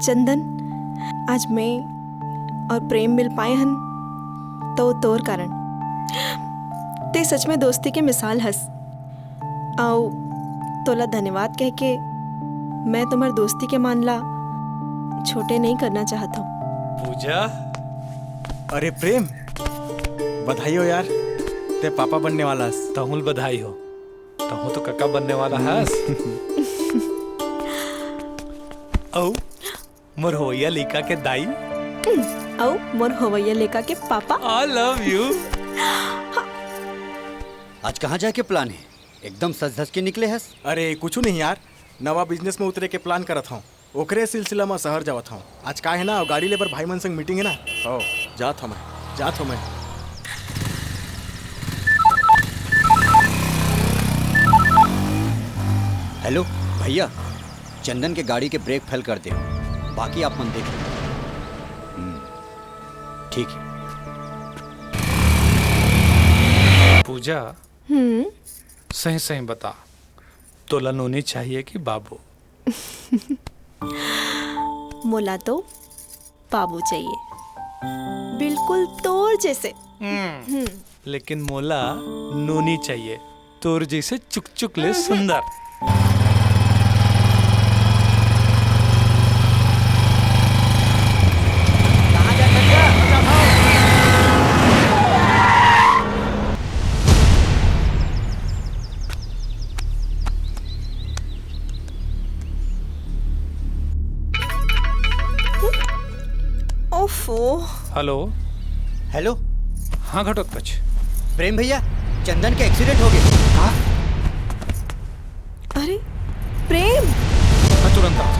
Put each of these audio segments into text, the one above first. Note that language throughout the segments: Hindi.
चंदन, आज मैं और प्रेम मिल पाए हन तो तोर कारण। ते सच में दोस्ती के मिसाल हस। आओ तोला धन्यवाद कह के मैं तुम्हार दोस्ती के मानला छोटे नहीं करना चाहता हूँ। पूजा, अरे प्रेम, बधाई हो यार, ते पापा बनने वाला हस। तहुल बधाई हो। तहु तो काका बनने वाला हस। औ मोर होया लिका के दाई। आओ मोर होवैया लेका के पापा। I love you. आज कहाँ जाए के प्लान है? एकदम सज धज के निकले हस। अरे कुछ नहीं यार, नवा बिजनेस में उतरे के प्लान करत हूँ। ओकरे सिलसिला में शहर जावत हूँ। आज का है ना, गाड़ी लेबर भाई मन संग मीटिंग है ना। ओ जात हूँ मैं। हेलो भैया, चंदन के गाड़ी के ब्रेक फेल कर दे, बाकी आप मन देख लो। ठीक है। पूजा, सही सही बता, तोला नोनी चाहिए कि बाबू? मोला तो बाबू चाहिए, बिल्कुल तोर जैसे। लेकिन मोला नोनी चाहिए, तोर जैसे चुकचुक ले सुंदर। ओफो। हेलो। हेलो। हाँ घटोत्कच। प्रेम भैया, चंदन के एक्सीडेंट हो गए। हाँ? अरे प्रेम, मैं तुरंत आता हूँ।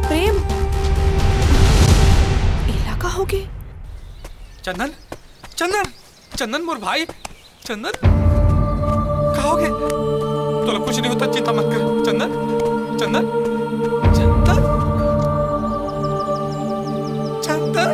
प्रेम, इलाका हो गए। चंदन, चंदन मोर भाई, चंदन कहाँ हो गए? तोला कुछ नहीं होता, चिंता मत कर। चंदन, चंदन, चंदन, चंदन,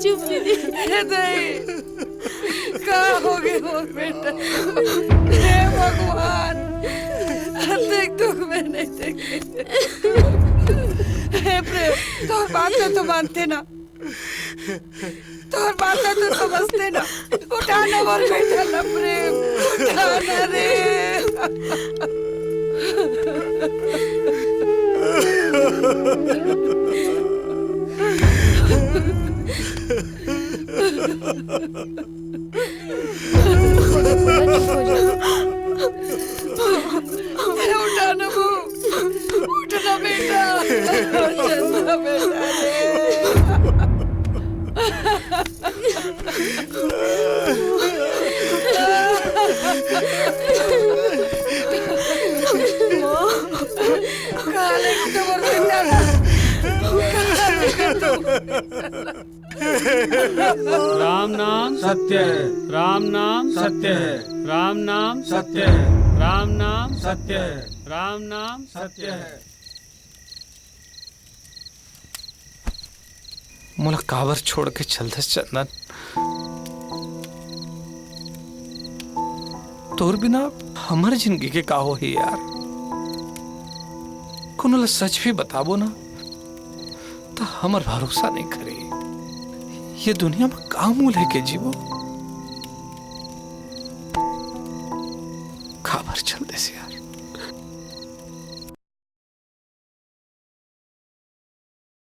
चुप कहाँ हो गए हो बेटा? हे भगवान, देख दुख में नहीं देखे। हे प्रेम, तोर बात तो मानते ना, तोर बात तो समझते ना। उठाना मोर बेटा ना प्रेम, उठाना रे। उठाना वो, उठना बेटा, चंदा बेटा राम नाम सत्य है, राम नाम सत्य है, राम नाम सत्य है, राम नाम सत्य है, राम नाम सत्य है। मोला काबर छोड़ के चल दे चंदन। तोर बिना हमार जिंदगी के का हो ही यार। कोनो ला सच भी बताबो ना तो हमार भरोसा नहीं करी। ये दुनिया में का मूल है के जीवो। काबर चल दे यार।